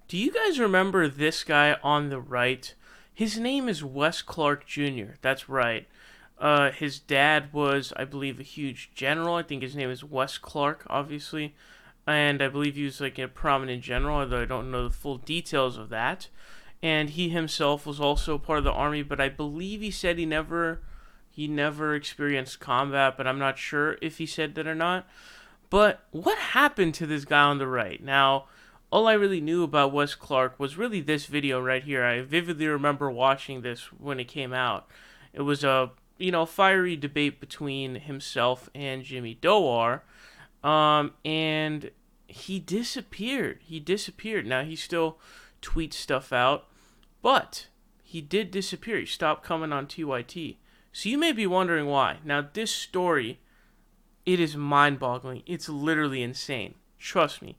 Do you guys remember this guy on the right? His name is Wes Clark Jr. That's right. His dad was, I believe, a huge general. I think his name is Wes Clark, obviously. And I believe he was like a prominent general, although I don't know the full details of that. And he himself was also part of the army, but I believe he said he never experienced combat, but I'm not sure if he said that or not. But what happened to this guy on the right? Now, all I really knew about Wes Clark was really this video right here. I vividly remember watching this when it came out. It was a fiery debate between himself and Jimmy Dore, and he disappeared. He disappeared. Now he still tweets stuff out, but he did disappear. He stopped coming on TYT. So you may be wondering why. Now this story, it is mind-boggling. It's literally insane. Trust me.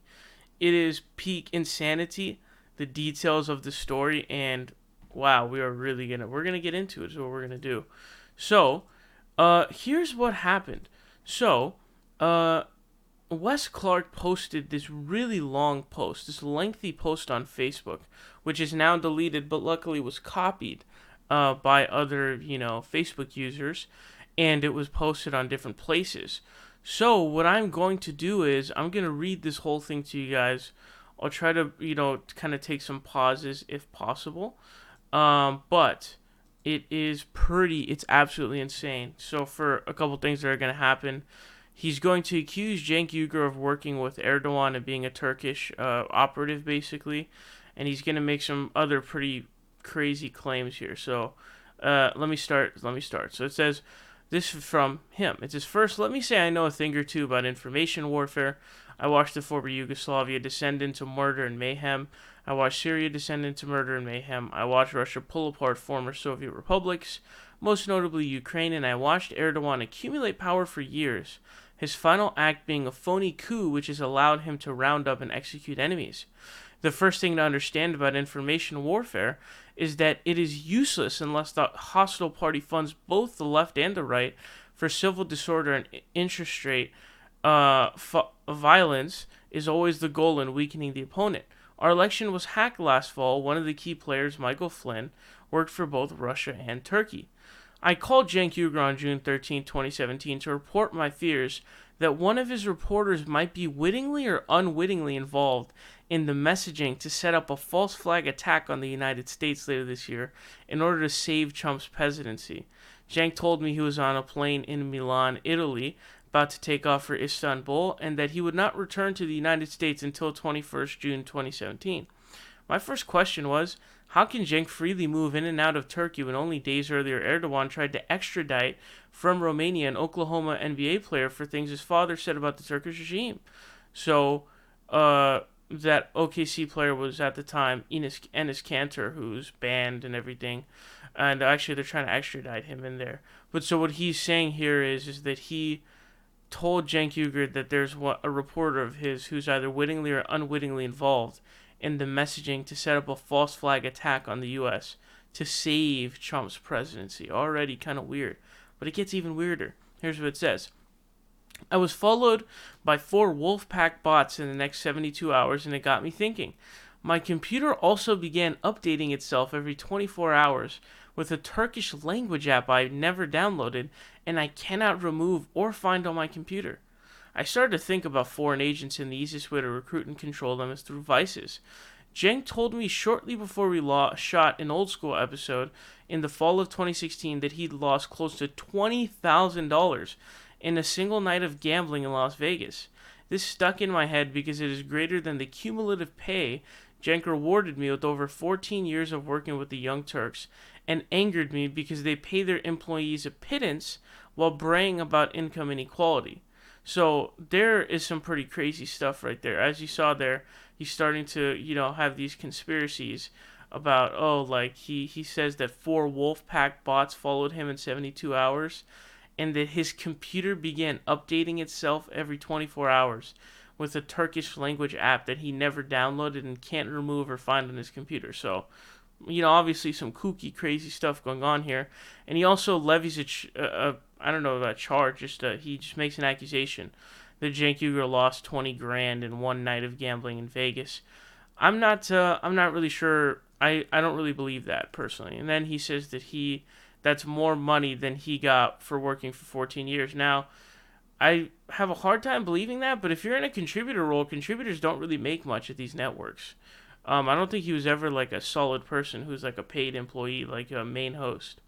It is peak insanity, the details of the story, and wow, we're gonna get into it. Is what we're gonna do. So, here's what happened. So, uh, Wes Clark posted this really long post, this lengthy post on Facebook, which is now deleted, but luckily was copied by other, Facebook users, and it was posted on different places. So what I'm going to do is I'm going to read this whole thing to you guys. I'll try to, kind of take some pauses if possible. But it's absolutely insane. So for a couple things that are going to happen, he's going to accuse Cenk Uygur of working with Erdogan and being a Turkish operative, basically. And he's going to make some other pretty crazy claims here. So let me start. So it says, this is from him. It says, first, let me say I know a thing or two about information warfare. I watched the former Yugoslavia descend into murder and mayhem. I watched Syria descend into murder and mayhem. I watched Russia pull apart former Soviet republics, most notably Ukraine, and I watched Erdogan accumulate power for years, his final act being a phony coup which has allowed him to round up and execute enemies. The first thing to understand about information warfare is that it is useless unless the hostile party funds both the left and the right for civil disorder and intrastate violence is always the goal in weakening the opponent. Our election was hacked last fall. One of the key players, Michael Flynn, worked for both Russia and Turkey. I called Cenk Uygur on June 13, 2017 to report my fears that one of his reporters might be wittingly or unwittingly involved in the messaging to set up a false flag attack on the United States later this year in order to save Trump's presidency. Cenk told me he was on a plane in Milan, Italy, about to take off for Istanbul, and that he would not return to the United States until 21st June 2017. My first question was, how can Cenk freely move in and out of Turkey when only days earlier Erdogan tried to extradite from Romania an Oklahoma NBA player for things his father said about the Turkish regime? So, that OKC player was at the time Enes Kanter, who's banned and everything. And actually, they're trying to extradite him in there. But so what he's saying here is that he told Cenk Uygur that there's a reporter of his who's either wittingly or unwittingly involved in the messaging to set up a false flag attack on the U.S. to save Trump's presidency. Already kind of weird. But it gets even weirder. Here's what it says. I was followed by 4 Wolfpack bots in the next 72 hours, and it got me thinking. My computer also began updating itself every 24 hours with a Turkish language app I never downloaded and I cannot remove or find on my computer. I started to think about foreign agents, and the easiest way to recruit and control them is through vices. Cenk told me shortly before we shot an old school episode in the fall of 2016 that he'd lost close to $20,000 in a single night of gambling in Las Vegas. This stuck in my head because it is greater than the cumulative pay Cenk rewarded me with over 14 years of working with the Young Turks, and angered me because they pay their employees a pittance while braying about income inequality. So there is some pretty crazy stuff right there. As you saw there, he's starting to, have these conspiracies about, he says that 4 Wolfpack bots followed him in 72 hours, and that his computer began updating itself every 24 hours with a Turkish language app that he never downloaded and can't remove or find on his computer. So, obviously some kooky, crazy stuff going on here. And he also levies I don't know about charge, he just makes an accusation that Cenk Uygur lost 20 grand in one night of gambling in Vegas. I'm not really sure. I don't really believe that personally. And then he says that that's more money than he got for working for 14 years. Now, I have a hard time believing that, but if you're in a contributor role, contributors don't really make much at these networks. I don't think he was ever like a solid person who's like a paid employee, like a main host.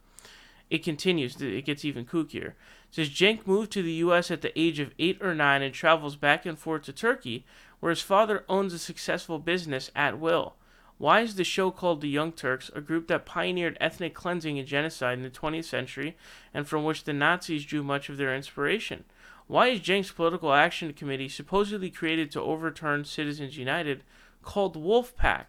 It continues. It gets even kookier. It says Cenk moved to the U.S. at the age of 8 or 9 and travels back and forth to Turkey, where his father owns a successful business at will. Why is the show called The Young Turks, a group that pioneered ethnic cleansing and genocide in the 20th century, and from which the Nazis drew much of their inspiration? Why is Cenk's political action committee, supposedly created to overturn Citizens United, called Wolfpack?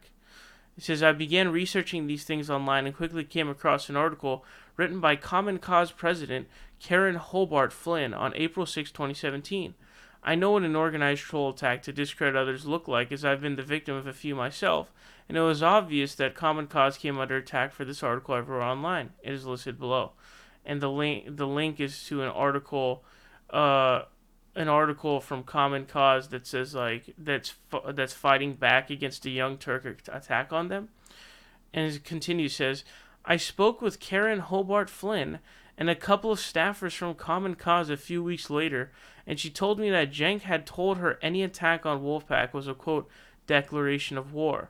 It says, I began researching these things online and quickly came across an article written by Common Cause president Karen Hobart Flynn on April 6, 2017. I know what an organized troll attack to discredit others look like, as I've been the victim of a few myself, and it was obvious that Common Cause came under attack for this article I wrote online. It is listed below. And the link is to an article from Common Cause that says like that's fighting back against the Young Turk attack on them. And it continues, says, I spoke with Karen Hobart Flynn and a couple of staffers from Common Cause a few weeks later, and she told me that Cenk had told her any attack on Wolfpack was a, quote, declaration of war.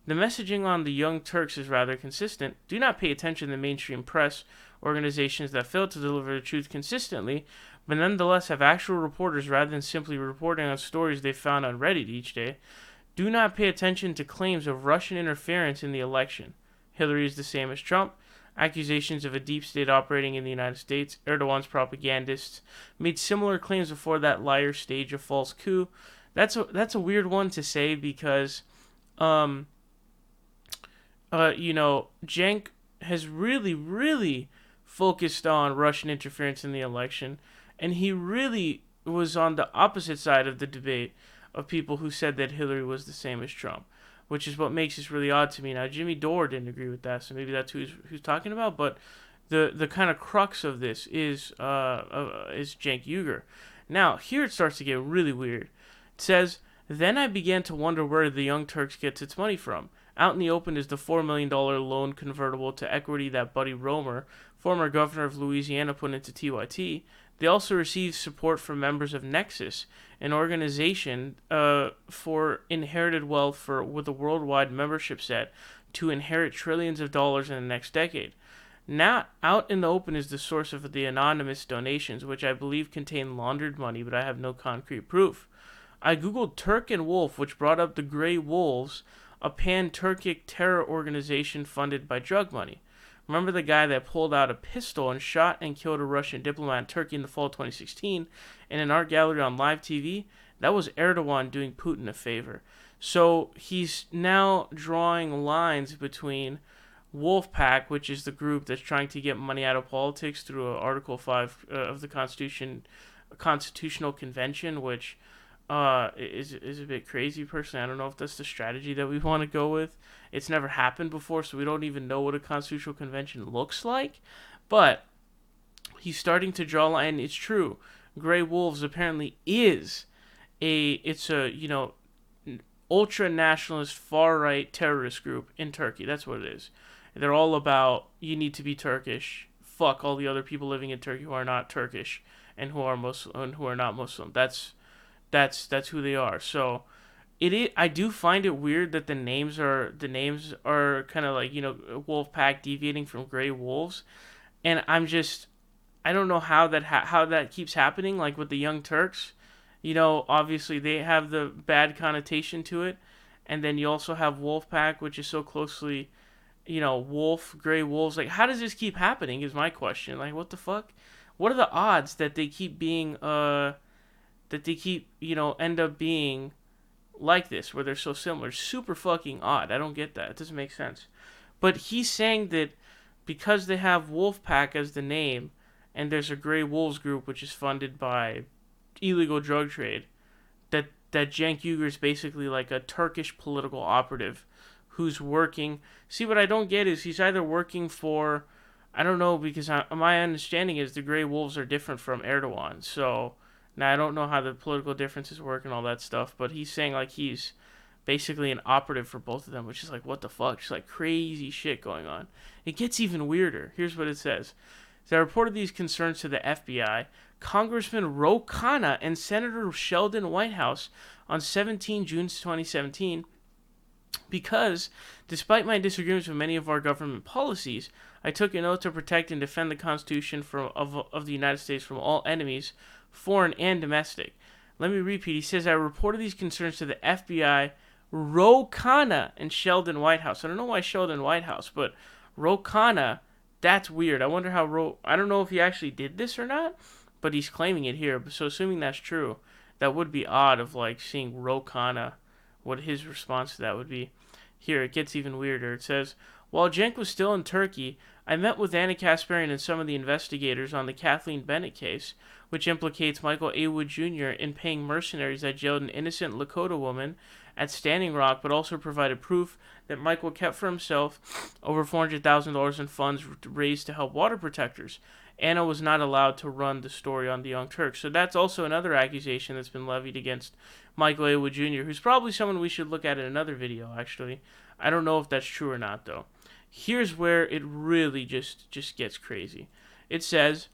The messaging on the Young Turks is rather consistent. Do not pay attention to the mainstream press organizations that fail to deliver the truth consistently, but nonetheless have actual reporters rather than simply reporting on stories they found on Reddit each day. Do not pay attention to claims of Russian interference in the election. Hillary is the same as Trump. Accusations of a deep state operating in the United States. Erdogan's propagandists made similar claims before that liar staged a false coup. That's a weird one to say because, Cenk has really focused on Russian interference in the election, and he really was on the opposite side of the debate of people who said that Hillary was the same as Trump, which is what makes this really odd to me. Now, Jimmy Dore didn't agree with that, so maybe that's who's talking about. But the kind of crux of this is Cenk Uygur. Now, here it starts to get really weird. It says, then I began to wonder where the Young Turks gets its money from. Out in the open is the $4 million loan convertible to equity that Buddy Roemer, former governor of Louisiana, put into TYT. They also receive support from members of Nexus, an organization for inherited wealth with a worldwide membership set to inherit trillions of dollars in the next decade. Not out in the open is the source of the anonymous donations, which I believe contain laundered money, but I have no concrete proof. I googled Turk and Wolf, which brought up the Grey Wolves, a pan-Turkic terror organization funded by drug money. Remember the guy that pulled out a pistol and shot and killed a Russian diplomat in Turkey in the fall of 2016 in an art gallery on live TV? That was Erdogan doing Putin a favor. So he's now drawing lines between Wolfpack, which is the group that's trying to get money out of politics through Article 5 of the Constitutional Convention, which is a bit crazy. Personally, I don't know if that's the strategy that we want to go with. It's never happened before, so we don't even know what a constitutional convention looks like. But he's starting to draw line. It's true. Grey Wolves apparently is ultra nationalist far right terrorist group in Turkey. That's what it is. They're all about you need to be Turkish. Fuck all the other people living in Turkey who are not Turkish and who are Muslim and who are not Muslim. That's who they are. So I do find it weird that the names are kind of like, Wolfpack deviating from Grey Wolves, and I don't know how that keeps happening. Like with the Young Turks, obviously they have the bad connotation to it, and then you also have Wolfpack, which is so closely, Grey Wolves. Like, how does this keep happening? Is my question. Like, what the fuck? What are the odds that they keep being end up being like this, where they're so similar? Super fucking odd. I don't get that. It doesn't make sense. But he's saying that because they have Wolfpack as the name, and there's a Grey Wolves group which is funded by illegal drug trade, that Cenk Uygur is basically like a Turkish political operative who's working. See, what I don't get is he's either working for, I don't know, because my understanding is the Grey Wolves are different from Erdogan. So now I don't know how the political differences work and all that stuff, but he's saying like he's basically an operative for both of them, which is like, what the fuck? Just like crazy shit going on. It gets even weirder. Here's what it says. So I reported these concerns to the FBI, Congressman Ro Khanna and Senator Sheldon Whitehouse on 17 June 2017 because, despite my disagreements with many of our government policies, I took an oath to protect and defend the Constitution of the United States from all enemies, foreign and domestic. Let me repeat. He says, I reported these concerns to the FBI, Ro Khanna, and Sheldon Whitehouse. I don't know why Sheldon Whitehouse, but Ro Khanna, that's weird. I wonder how I don't know if he actually did this or not, but he's claiming it here. So assuming that's true, that would be odd of like seeing Ro Khanna, what his response to that would be. Here, it gets even weirder. It says, while Cenk was still in Turkey, I met with Anna Kasparian and some of the investigators on the Kathleen Bennett case, which implicates Michael A. Wood Jr. in paying mercenaries that jailed an innocent Lakota woman at Standing Rock, but also provided proof that Michael kept for himself over $400,000 in funds raised to help water protectors. Anna was not allowed to run the story on the Young Turks. So that's also another accusation that's been levied against Michael A. Wood Jr., who's probably someone we should look at in another video, actually. I don't know if that's true or not, though. Here's where it really just gets crazy. It says,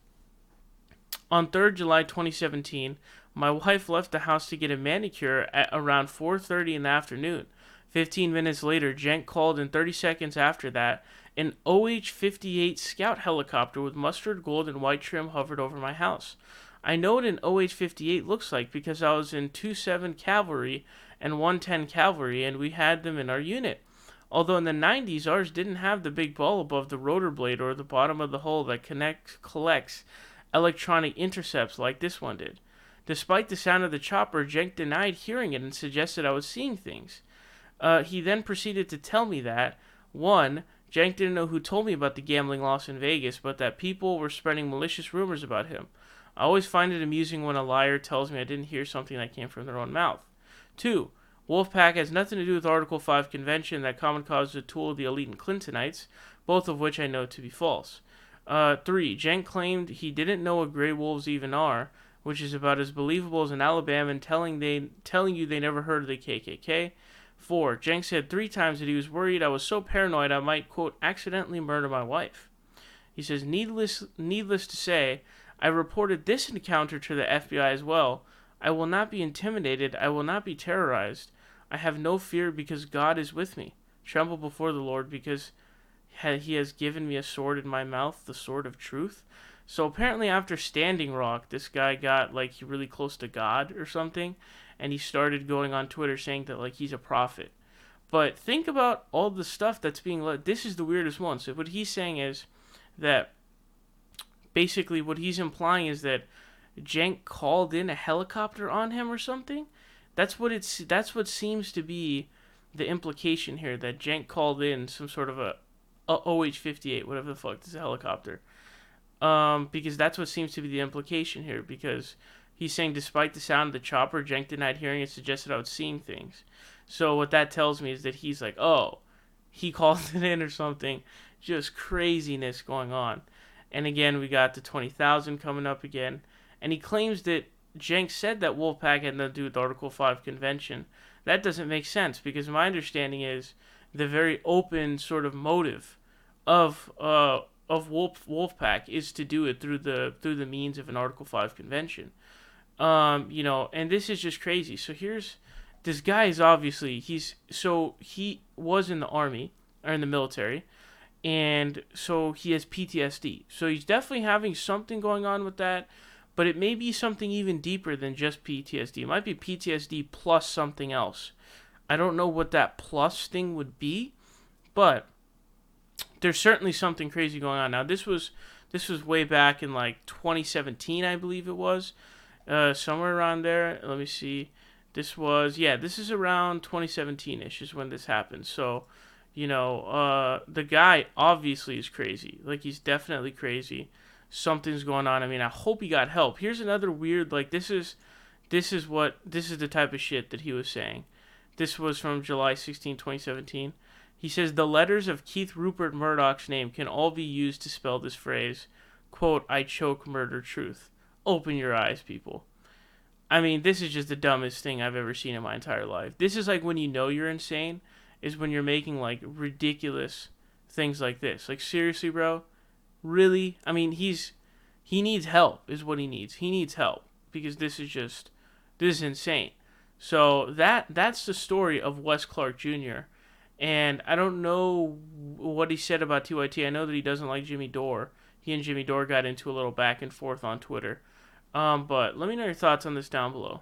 on 3rd July 2017, my wife left the house to get a manicure at around 4:30 in the afternoon. 15 minutes later, Cenk called, and 30 seconds after that, an OH-58 Scout helicopter with mustard gold and white trim hovered over my house. I know what an OH-58 looks like because I was in 2-7 Cavalry and 110 Cavalry, and we had them in our unit. Although in the 90s, ours didn't have the big ball above the rotor blade or the bottom of the hull that collects electronic intercepts like this one did. Despite the sound of the chopper, Cenk denied hearing it and suggested I was seeing things. He then proceeded to tell me that, 1, Cenk didn't know who told me about the gambling loss in Vegas, but that people were spreading malicious rumors about him. I always find it amusing when a liar tells me I didn't hear something that came from their own mouth. 2, Wolfpack has nothing to do with Article 5 convention, that Common Cause is a tool of the elite and Clintonites, both of which I know to be false. 3, Cenk claimed he didn't know what Grey Wolves even are, which is about as believable as an Alabaman telling you they never heard of the KKK. 4, Cenk said 3 times that he was worried I was so paranoid I might, quote, accidentally murder my wife. He says, needless to say, I reported this encounter to the FBI as well. I will not be intimidated. I will not be terrorized. I have no fear because God is with me. Tremble before the Lord because he has given me a sword in my mouth, the sword of truth. So apparently after Standing Rock, this guy got like really close to God or something, and he started going on Twitter saying that like he's a prophet. But think about all the stuff that's being this is the weirdest one. So what he's saying is that basically what he's implying is that Cenk called in a helicopter on him or something. That's what seems to be the implication here, that Cenk called in some sort of a OH-58, whatever the fuck, this is a helicopter. Because that's what seems to be the implication here, because he's saying despite the sound of the chopper, Cenk denied hearing it, suggested I was seeing things. So what that tells me is that he's like, oh, he called it in or something. Just craziness going on. And again, we got the 20,000 coming up again. And he claims that Cenk said that Wolfpack had nothing to do with the Article 5 convention. That doesn't make sense, because my understanding is the very open sort of motive of Wolfpack is to do it through the means of an Article 5 convention. And this is just crazy. So here's this guy is obviously he was in the army or in the military, and so he has PTSD. So he's definitely having something going on with that, but it may be something even deeper than just PTSD. It might be PTSD plus something else. I don't know what that plus thing would be, but there's certainly something crazy going on. Now this was way back in like 2017, I believe it was, somewhere around there. Let me see. This is around 2017-ish is when this happened. So, the guy obviously is crazy. Like, he's definitely crazy. Something's going on. I mean, I hope he got help. Here's another weird, like, this is the type of shit that he was saying. This was from July 16, 2017. He says, the letters of Keith Rupert Murdoch's name can all be used to spell this phrase, quote, I choke murder truth. Open your eyes, people. I mean, this is just the dumbest thing I've ever seen in my entire life. This is like when you know you're insane, is when you're making like ridiculous things like this. Like seriously, bro, really? I mean, he needs help, is what he needs. He needs help because this is insane. So that's the story of Wes Clark Jr. And I don't know what he said about TYT. I know that he doesn't like Jimmy Dore. He and Jimmy Dore got into a little back and forth on Twitter. But let me know your thoughts on this down below.